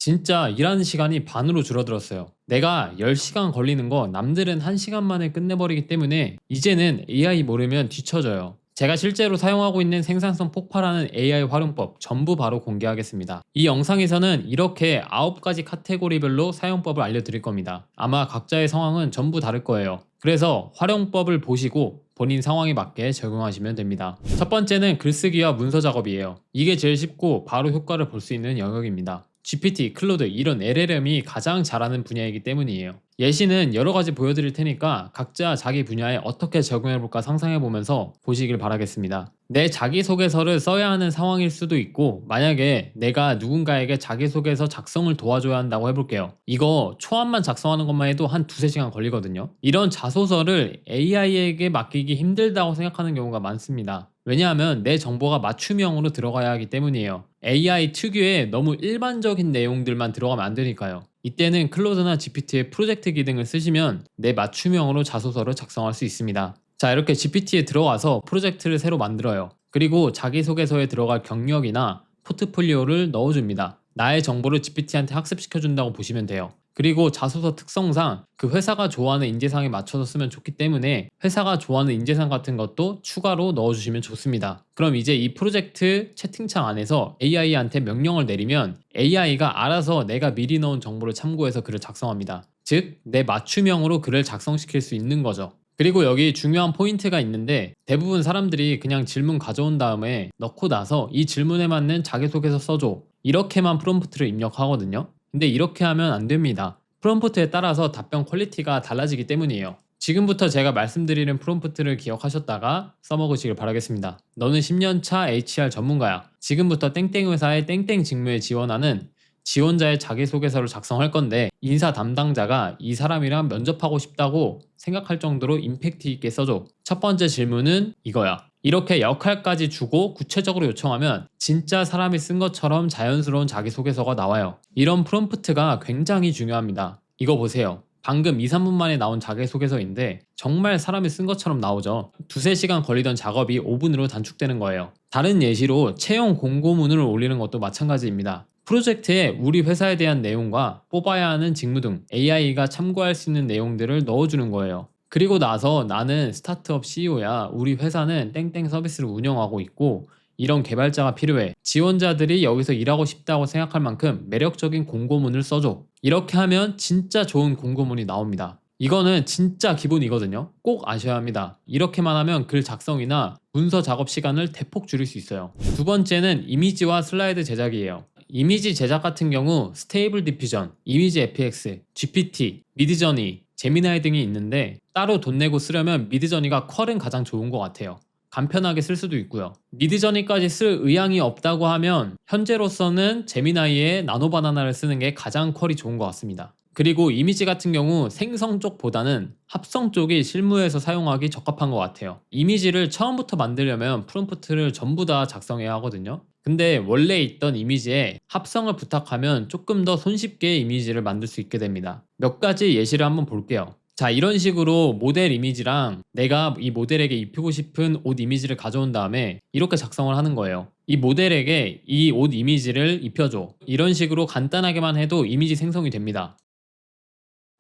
진짜 일하는 시간이 반으로 줄어들었어요. 내가 10시간 걸리는 거 남들은 1시간 만에 끝내버리기 때문에 이제는 AI 모르면 뒤처져요. 제가 실제로 사용하고 있는 생산성 폭발하는 AI 활용법 전부 바로 공개하겠습니다. 이 영상에서는 이렇게 9가지 카테고리별로 사용법을 알려드릴 겁니다. 아마 각자의 상황은 전부 다를 거예요. 그래서 활용법을 보시고 본인 상황에 맞게 적용하시면 됩니다. 첫 번째는 글쓰기와 문서 작업이에요. 이게 제일 쉽고 바로 효과를 볼 수 있는 영역입니다. GPT, 클로드 이런 LLM이 가장 잘하는 분야이기 때문이에요. 예시는 여러 가지 보여드릴 테니까 각자 자기 분야에 어떻게 적용해볼까 상상해보면서 보시길 바라겠습니다. 내 자기소개서를 써야 하는 상황일 수도 있고, 만약에 내가 누군가에게 자기소개서 작성을 도와줘야 한다고 해볼게요. 이거 초안만 작성하는 것만 해도 한 두세 시간 걸리거든요. 이런 자소서를 AI에게 맡기기 힘들다고 생각하는 경우가 많습니다. 왜냐하면 내 정보가 맞춤형으로 들어가야 하기 때문이에요. AI 특유의 너무 일반적인 내용들만 들어가면 안 되니까요. 이때는 클로드나 GPT의 프로젝트 기능을 쓰시면 내 맞춤형으로 자소서를 작성할 수 있습니다. 자, 이렇게 GPT에 들어가서 프로젝트를 새로 만들어요. 그리고 자기소개서에 들어갈 경력이나 포트폴리오를 넣어줍니다. 나의 정보를 GPT한테 학습시켜준다고 보시면 돼요. 그리고 자소서 특성상 그 회사가 좋아하는 인재상에 맞춰서 쓰면 좋기 때문에 회사가 좋아하는 인재상 같은 것도 추가로 넣어주시면 좋습니다. 그럼 이제 이 프로젝트 채팅창 안에서 AI한테 명령을 내리면 AI가 알아서 내가 미리 넣은 정보를 참고해서 글을 작성합니다. 즉, 내 맞춤형으로 글을 작성시킬 수 있는 거죠. 그리고 여기 중요한 포인트가 있는데, 대부분 사람들이 그냥 질문 가져온 다음에 넣고 나서 이 질문에 맞는 자기소개서 써줘, 이렇게만 프롬프트를 입력하거든요. 근데 이렇게 하면 안 됩니다. 프롬프트에 따라서 답변 퀄리티가 달라지기 때문이에요. 지금부터 제가 말씀드리는 프롬프트를 기억하셨다가 써먹으시길 바라겠습니다. 너는 10년차 HR 전문가야. 지금부터 땡땡 회사의 땡땡 직무에 지원하는 지원자의 자기소개서를 작성할 건데, 인사 담당자가 이 사람이랑 면접하고 싶다고 생각할 정도로 임팩트 있게 써줘. 첫 번째 질문은 이거야. 이렇게 역할까지 주고 구체적으로 요청하면 진짜 사람이 쓴 것처럼 자연스러운 자기소개서가 나와요. 이런 프롬프트가 굉장히 중요합니다. 이거 보세요. 방금 2, 3분 만에 나온 자기소개서인데 정말 사람이 쓴 것처럼 나오죠. 두세 시간 걸리던 작업이 5분으로 단축되는 거예요. 다른 예시로 채용 공고문을 올리는 것도 마찬가지입니다. 프로젝트에 우리 회사에 대한 내용과 뽑아야 하는 직무 등 AI가 참고할 수 있는 내용들을 넣어주는 거예요. 그리고 나서 나는 스타트업 CEO야. 우리 회사는 땡땡 서비스를 운영하고 있고 이런 개발자가 필요해. 지원자들이 여기서 일하고 싶다고 생각할 만큼 매력적인 공고문을 써줘. 이렇게 하면 진짜 좋은 공고문이 나옵니다. 이거는 진짜 기본이거든요. 꼭 아셔야 합니다. 이렇게만 하면 글 작성이나 문서 작업 시간을 대폭 줄일 수 있어요. 두 번째는 이미지와 슬라이드 제작이에요. 이미지 제작 같은 경우 스테이블 디퓨전, 이미지 FX, GPT, 미드저니, 제미나이 등이 있는데 따로 돈 내고 쓰려면 미드저니가 퀄은 가장 좋은 것 같아요. 간편하게 쓸 수도 있고요. 미드저니까지 쓸 의향이 없다고 하면 현재로서는 제미나이의 나노바나나를 쓰는 게 가장 퀄이 좋은 것 같습니다. 그리고 이미지 같은 경우 생성 쪽보다는 합성 쪽이 실무에서 사용하기 적합한 것 같아요. 이미지를 처음부터 만들려면 프롬프트를 전부 다 작성해야 하거든요. 근데 원래 있던 이미지에 합성을 부탁하면 조금 더 손쉽게 이미지를 만들 수 있게 됩니다. 몇 가지 예시를 한번 볼게요. 자, 이런 식으로 모델 이미지랑 내가 이 모델에게 입히고 싶은 옷 이미지를 가져온 다음에 이렇게 작성을 하는 거예요. 이 모델에게 이 옷 이미지를 입혀줘. 이런 식으로 간단하게만 해도 이미지 생성이 됩니다.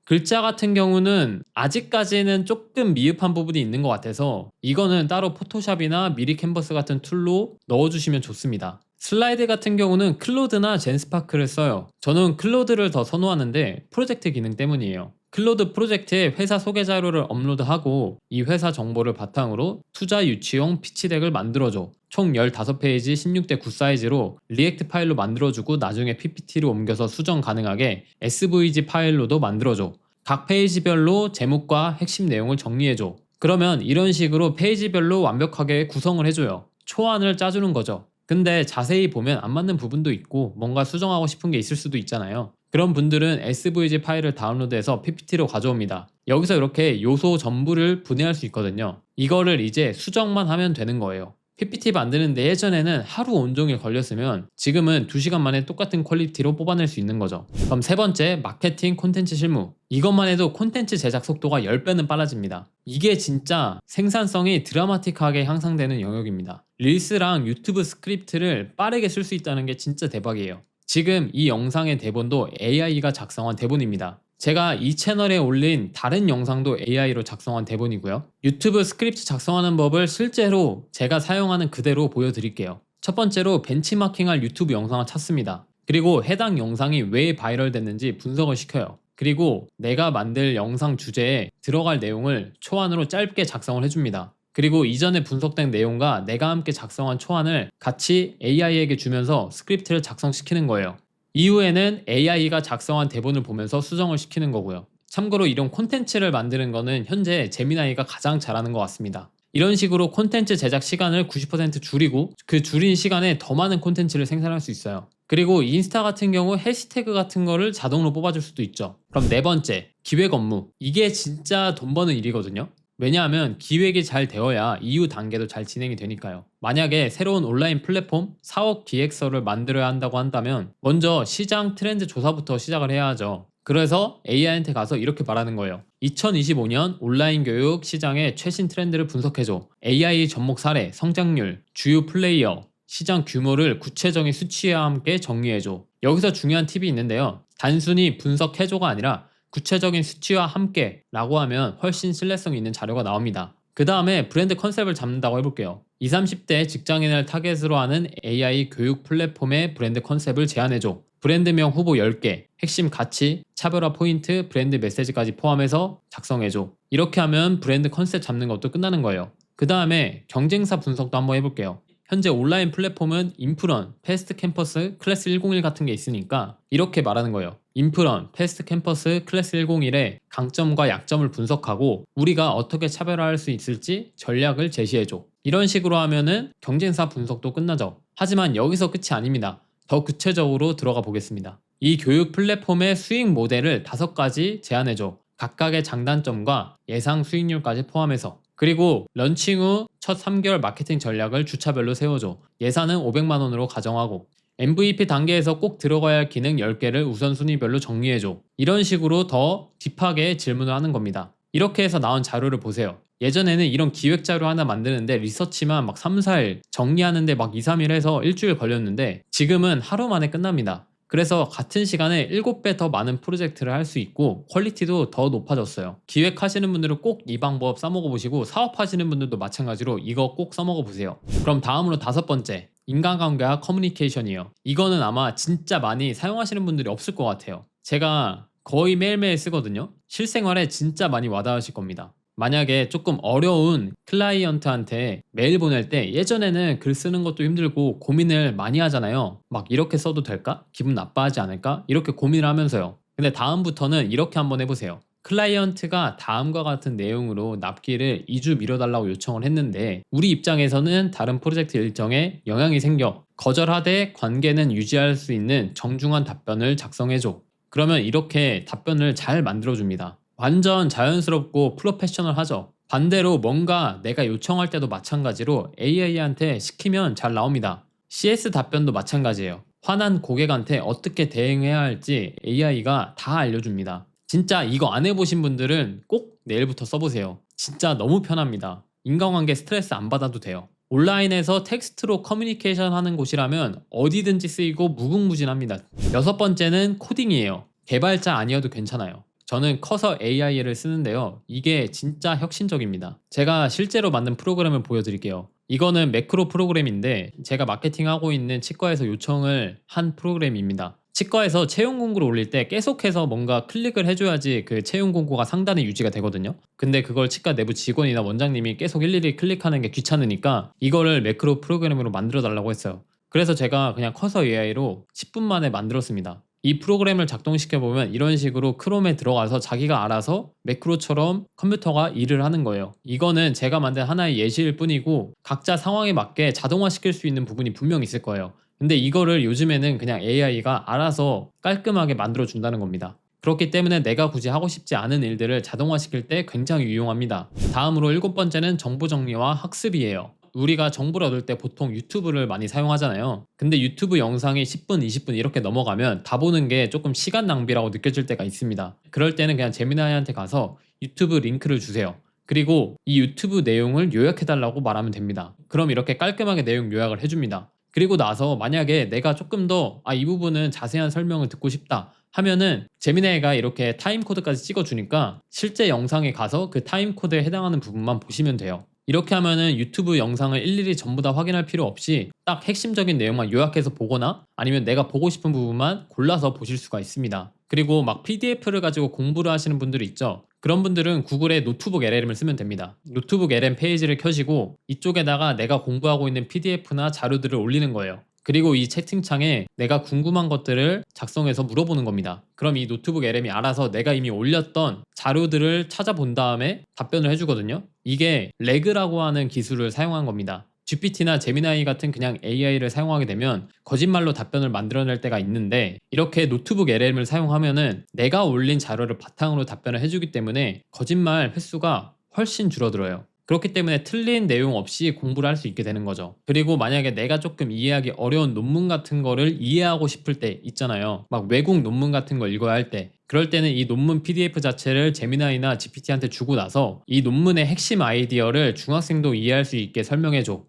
글자 같은 경우는 아직까지는 조금 미흡한 부분이 있는 것 같아서 이거는 따로 포토샵이나 미리 캔버스 같은 툴로 넣어주시면 좋습니다. 슬라이드 같은 경우는 클로드나 젠스파크를 써요. 저는 클로드를 더 선호하는데 프로젝트 기능 때문이에요. 클로드 프로젝트에 회사 소개 자료를 업로드하고 이 회사 정보를 바탕으로 투자 유치용 피치덱을 만들어줘. 총 15페이지 16:9 사이즈로 리액트 파일로 만들어주고 나중에 PPT로 옮겨서 수정 가능하게 SVG 파일로도 만들어줘. 각 페이지별로 제목과 핵심 내용을 정리해줘. 그러면 이런 식으로 페이지별로 완벽하게 구성을 해줘요. 초안을 짜주는 거죠. 근데 자세히 보면 안 맞는 부분도 있고 뭔가 수정하고 싶은 게 있을 수도 있잖아요. 그런 분들은 SVG 파일을 다운로드해서 PPT로 가져옵니다. 여기서 이렇게 요소 전부를 분해할 수 있거든요. 이거를 이제 수정만 하면 되는 거예요. PPT 만드는데 예전에는 하루 온종일 걸렸으면 지금은 2시간 만에 똑같은 퀄리티로 뽑아낼 수 있는 거죠. 그럼 세 번째, 마케팅 콘텐츠 실무. 이것만 해도 콘텐츠 제작 속도가 10배는 빨라집니다. 이게 진짜 생산성이 드라마틱하게 향상되는 영역입니다. 릴스랑 유튜브 스크립트를 빠르게 쓸 수 있다는 게 진짜 대박이에요. 지금 이 영상의 대본도 AI가 작성한 대본입니다. 제가 이 채널에 올린 다른 영상도 AI로 작성한 대본이고요. 유튜브 스크립트 작성하는 법을 실제로 제가 사용하는 그대로 보여드릴게요. 첫 번째로 벤치마킹할 유튜브 영상을 찾습니다. 그리고 해당 영상이 왜 바이럴 됐는지 분석을 시켜요. 그리고 내가 만들 영상 주제에 들어갈 내용을 초안으로 짧게 작성을 해줍니다. 그리고 이전에 분석된 내용과 내가 함께 작성한 초안을 같이 AI에게 주면서 스크립트를 작성시키는 거예요. 이후에는 AI가 작성한 대본을 보면서 수정을 시키는 거고요. 참고로 이런 콘텐츠를 만드는 거는 현재 제미나이가 가장 잘하는 것 같습니다. 이런 식으로 콘텐츠 제작 시간을 90% 줄이고 그 줄인 시간에 더 많은 콘텐츠를 생산할 수 있어요. 그리고 인스타 같은 경우 해시태그 같은 거를 자동으로 뽑아줄 수도 있죠. 그럼 네 번째, 기획 업무. 이게 진짜 돈 버는 일이거든요. 왜냐하면 기획이 잘 되어야 이후 단계도 잘 진행이 되니까요. 만약에 새로운 온라인 플랫폼 사업 기획서를 만들어야 한다고 한다면 먼저 시장 트렌드 조사부터 시작을 해야 하죠. 그래서 AI한테 가서 이렇게 말하는 거예요. 2025년 온라인 교육 시장의 최신 트렌드를 분석해줘. AI 접목 사례, 성장률, 주요 플레이어, 시장 규모를 구체적인 수치와 함께 정리해줘. 여기서 중요한 팁이 있는데요. 단순히 분석해줘가 아니라 구체적인 수치와 함께 라고 하면 훨씬 신뢰성 있는 자료가 나옵니다. 그 다음에 브랜드 컨셉을 잡는다고 해볼게요. 20, 30대 직장인을 타겟으로 하는 AI 교육 플랫폼의 브랜드 컨셉을 제안해줘. 브랜드명 후보 10개, 핵심 가치, 차별화 포인트, 브랜드 메시지까지 포함해서 작성해줘. 이렇게 하면 브랜드 컨셉 잡는 것도 끝나는 거예요. 그 다음에 경쟁사 분석도 한번 해볼게요. 현재 온라인 플랫폼은 인프런, 패스트 캠퍼스, 클래스 101 같은 게 있으니까 이렇게 말하는 거예요. 인프런, 패스트 캠퍼스, 클래스 101의 강점과 약점을 분석하고 우리가 어떻게 차별화할 수 있을지 전략을 제시해줘. 이런 식으로 하면은 경쟁사 분석도 끝나죠. 하지만 여기서 끝이 아닙니다. 더 구체적으로 들어가 보겠습니다. 이 교육 플랫폼의 수익 모델을 5가지 제안해줘. 각각의 장단점과 예상 수익률까지 포함해서. 그리고 런칭 후 첫 3개월 마케팅 전략을 주차별로 세워줘. 예산은 500만 원으로 가정하고 MVP 단계에서 꼭 들어가야 할 기능 10개를 우선순위별로 정리해줘. 이런 식으로 더 딥하게 질문을 하는 겁니다. 이렇게 해서 나온 자료를 보세요. 예전에는 이런 기획 자료 하나 만드는데 리서치만 막 3, 4일, 정리하는데 막 2, 3일 해서 일주일 걸렸는데 지금은 하루 만에 끝납니다. 그래서 같은 시간에 7배 더 많은 프로젝트를 할 수 있고 퀄리티도 더 높아졌어요. 기획하시는 분들은 꼭 이 방법 써먹어 보시고 사업하시는 분들도 마찬가지로 이거 꼭 써먹어 보세요. 그럼 다음으로 5번째, 인간관계와 커뮤니케이션이에요. 이거는 아마 진짜 많이 사용하시는 분들이 없을 것 같아요. 제가 거의 매일매일 쓰거든요. 실생활에 진짜 많이 와닿으실 겁니다. 만약에 조금 어려운 클라이언트한테 메일 보낼 때 예전에는 글 쓰는 것도 힘들고 고민을 많이 하잖아요. 막 이렇게 써도 될까? 기분 나빠하지 않을까? 이렇게 고민을 하면서요. 근데 다음부터는 이렇게 한번 해보세요. 클라이언트가 다음과 같은 내용으로 납기를 2주 미뤄달라고 요청을 했는데 우리 입장에서는 다른 프로젝트 일정에 영향이 생겨 거절하되 관계는 유지할 수 있는 정중한 답변을 작성해줘. 그러면 이렇게 답변을 잘 만들어줍니다. 완전 자연스럽고 프로페셔널하죠. 반대로 뭔가 내가 요청할 때도 마찬가지로 AI한테 시키면 잘 나옵니다. CS 답변도 마찬가지예요. 화난 고객한테 어떻게 대응해야 할지 AI가 다 알려줍니다. 진짜 이거 안 해보신 분들은 꼭 내일부터 써보세요. 진짜 너무 편합니다. 인간관계 스트레스 안 받아도 돼요. 온라인에서 텍스트로 커뮤니케이션 하는 곳이라면 어디든지 쓰이고 무궁무진합니다. 6번째는 코딩이에요. 개발자 아니어도 괜찮아요. 저는 커서 AI를 쓰는데요. 이게 진짜 혁신적입니다. 제가 실제로 만든 프로그램을 보여드릴게요. 이거는 매크로 프로그램인데 제가 마케팅하고 있는 치과에서 요청을 한 프로그램입니다. 치과에서 채용 공고를 올릴 때 계속해서 뭔가 클릭을 해줘야지 그 채용 공고가 상단에 유지가 되거든요. 근데 그걸 치과 내부 직원이나 원장님이 계속 일일이 클릭하는 게 귀찮으니까 이거를 매크로 프로그램으로 만들어 달라고 했어요. 그래서 제가 그냥 커서 AI로 10분 만에 만들었습니다. 이 프로그램을 작동시켜보면 이런 식으로 크롬에 들어가서 자기가 알아서 매크로처럼 컴퓨터가 일을 하는 거예요. 이거는 제가 만든 하나의 예시일 뿐이고 각자 상황에 맞게 자동화시킬 수 있는 부분이 분명히 있을 거예요. 근데 이거를 요즘에는 그냥 AI가 알아서 깔끔하게 만들어준다는 겁니다. 그렇기 때문에 내가 굳이 하고 싶지 않은 일들을 자동화시킬 때 굉장히 유용합니다. 다음으로 7번째는 정보 정리와 학습이에요. 우리가 정보를 얻을 때 보통 유튜브를 많이 사용하잖아요. 근데 유튜브 영상이 10분, 20분 이렇게 넘어가면 다 보는 게 조금 시간 낭비라고 느껴질 때가 있습니다. 그럴 때는 그냥 제미나이한테 가서 유튜브 링크를 주세요. 그리고 이 유튜브 내용을 요약해달라고 말하면 됩니다. 그럼 이렇게 깔끔하게 내용 요약을 해줍니다. 그리고 나서 만약에 내가 조금 더 이 부분은 자세한 설명을 듣고 싶다 하면은 제미나이가 이렇게 타임코드까지 찍어주니까 실제 영상에 가서 그 타임코드에 해당하는 부분만 보시면 돼요. 이렇게 하면은 유튜브 영상을 일일이 전부 다 확인할 필요 없이 딱 핵심적인 내용만 요약해서 보거나 아니면 내가 보고 싶은 부분만 골라서 보실 수가 있습니다. 그리고 막 PDF를 가지고 공부를 하시는 분들이 있죠. 그런 분들은 구글에 노트북 LLM을 쓰면 됩니다. 노트북 LLM 페이지를 켜시고 이쪽에다가 내가 공부하고 있는 PDF나 자료들을 올리는 거예요. 그리고 이 채팅창에 내가 궁금한 것들을 작성해서 물어보는 겁니다. 그럼 이 노트북 LM이 알아서 내가 이미 올렸던 자료들을 찾아본 다음에 답변을 해주거든요. 이게 레그라고 하는 기술을 사용한 겁니다. GPT나 제미나이 같은 그냥 AI를 사용하게 되면 거짓말로 답변을 만들어낼 때가 있는데 이렇게 노트북 LLM을 사용하면은 내가 올린 자료를 바탕으로 답변을 해주기 때문에 거짓말 횟수가 훨씬 줄어들어요. 그렇기 때문에 틀린 내용 없이 공부를 할 수 있게 되는 거죠. 그리고 만약에 내가 조금 이해하기 어려운 논문 같은 거를 이해하고 싶을 때 있잖아요. 막 외국 논문 같은 거 읽어야 할 때. 그럴 때는 이 논문 PDF 자체를 제미나이나 GPT한테 주고 나서 이 논문의 핵심 아이디어를 중학생도 이해할 수 있게 설명해줘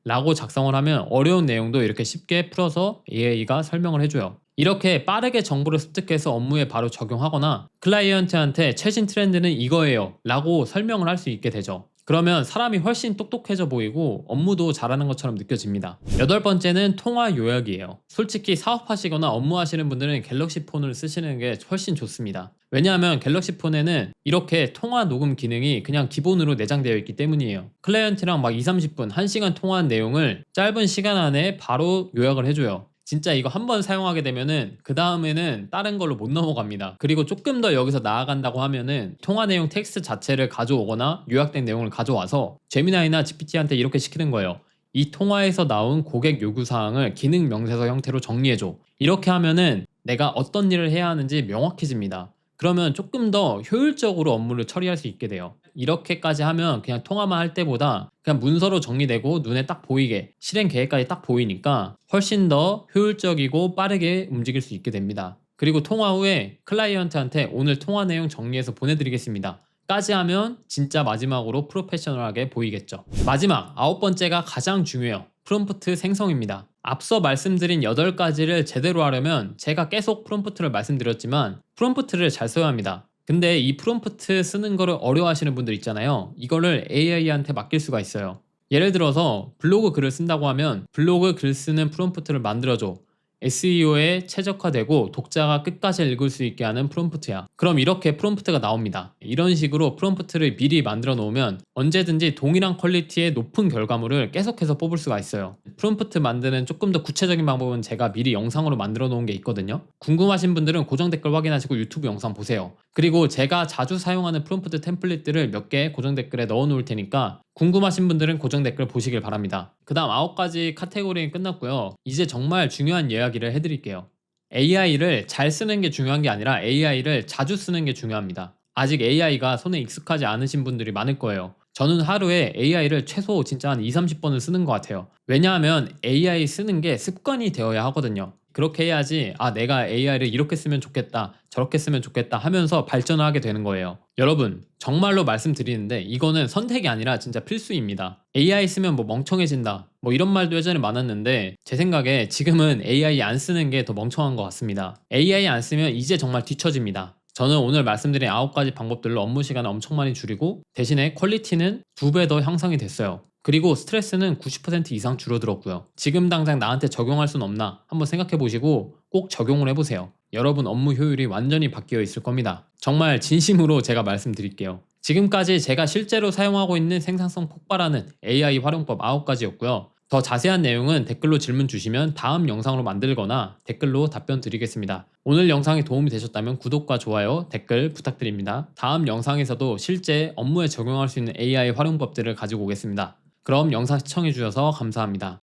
라고 작성을 하면 어려운 내용도 이렇게 쉽게 풀어서 AI가 설명을 해줘요. 이렇게 빠르게 정보를 습득해서 업무에 바로 적용하거나 클라이언트한테 최신 트렌드는 이거예요 라고 설명을 할 수 있게 되죠. 그러면 사람이 훨씬 똑똑해져 보이고 업무도 잘하는 것처럼 느껴집니다. 여덟 번째는 통화 요약이에요. 솔직히 사업하시거나 업무하시는 분들은 갤럭시 폰을 쓰시는 게 훨씬 좋습니다. 왜냐하면 갤럭시 폰에는 이렇게 통화 녹음 기능이 그냥 기본으로 내장되어 있기 때문이에요. 클라이언트랑 막 20-30분, 1시간 통화한 내용을 짧은 시간 안에 바로 요약을 해줘요. 진짜 이거 한번 사용하게 되면은 그 다음에는 다른 걸로 못 넘어갑니다. 그리고 조금 더 여기서 나아간다고 하면은 통화 내용 텍스트 자체를 가져오거나 요약된 내용을 가져와서 제미나이나 GPT한테 이렇게 시키는 거예요. 이 통화에서 나온 고객 요구사항을 기능 명세서 형태로 정리해줘. 이렇게 하면은 내가 어떤 일을 해야 하는지 명확해집니다. 그러면 조금 더 효율적으로 업무를 처리할 수 있게 돼요. 이렇게까지 하면 그냥 통화만 할 때보다 그냥 문서로 정리되고 눈에 딱 보이게 실행 계획까지 딱 보이니까 훨씬 더 효율적이고 빠르게 움직일 수 있게 됩니다. 그리고 통화 후에 클라이언트한테 오늘 통화 내용 정리해서 보내드리겠습니다 까지 하면 진짜 마지막으로 프로페셔널하게 보이겠죠. 마지막 9번째가 가장 중요해요. 프롬프트 생성입니다. 앞서 말씀드린 8가지를 제대로 하려면 제가 계속 프롬프트를 말씀드렸지만 프롬프트를 잘 써야 합니다. 근데 이 프롬프트 쓰는 거를 어려워하시는 분들 있잖아요. 이거를 AI한테 맡길 수가 있어요. 예를 들어서 블로그 글을 쓴다고 하면 블로그 글 쓰는 프롬프트를 만들어줘. SEO에 최적화되고 독자가 끝까지 읽을 수 있게 하는 프롬프트야. 그럼 이렇게 프롬프트가 나옵니다. 이런 식으로 프롬프트를 미리 만들어 놓으면 언제든지 동일한 퀄리티의 높은 결과물을 계속해서 뽑을 수가 있어요. 프롬프트 만드는 조금 더 구체적인 방법은 제가 미리 영상으로 만들어 놓은 게 있거든요. 궁금하신 분들은 고정 댓글 확인하시고 유튜브 영상 보세요. 그리고 제가 자주 사용하는 프롬프트 템플릿들을 몇 개 고정 댓글에 넣어 놓을 테니까 궁금하신 분들은 고정 댓글 보시길 바랍니다. 그 다음 9가지 카테고리는 끝났고요. 이제 정말 중요한 이야기를 해드릴게요. AI를 잘 쓰는 게 중요한 게 아니라 AI를 자주 쓰는 게 중요합니다. 아직 AI가 손에 익숙하지 않으신 분들이 많을 거예요. 저는 하루에 AI를 최소 진짜 한 20-30번을 쓰는 것 같아요. 왜냐하면 AI 쓰는 게 습관이 되어야 하거든요. 그렇게 해야지 내가 AI를 이렇게 쓰면 좋겠다 저렇게 쓰면 좋겠다 하면서 발전을 하게 되는 거예요. 여러분 정말로 말씀드리는데 이거는 선택이 아니라 진짜 필수입니다. AI 쓰면 뭐 멍청해진다 이런 말도 예전에 많았는데 제 생각에 지금은 AI 안 쓰는 게 더 멍청한 것 같습니다. AI 안 쓰면 이제 정말 뒤처집니다. 저는 오늘 말씀드린 9가지 방법들로 업무 시간을 엄청 많이 줄이고 대신에 퀄리티는 2배 더 향상이 됐어요. 그리고 스트레스는 90% 이상 줄어들었고요. 지금 당장 나한테 적용할 순 없나 한번 생각해 보시고 꼭 적용을 해보세요. 여러분 업무 효율이 완전히 바뀌어 있을 겁니다. 정말 진심으로 제가 말씀드릴게요. 지금까지 제가 실제로 사용하고 있는 생산성 폭발하는 AI 활용법 9가지였고요. 더 자세한 내용은 댓글로 질문 주시면 다음 영상으로 만들거나 댓글로 답변 드리겠습니다. 오늘 영상이 도움이 되셨다면 구독과 좋아요, 댓글 부탁드립니다. 다음 영상에서도 실제 업무에 적용할 수 있는 AI 활용법들을 가지고 오겠습니다. 그럼 영상 시청해주셔서 감사합니다.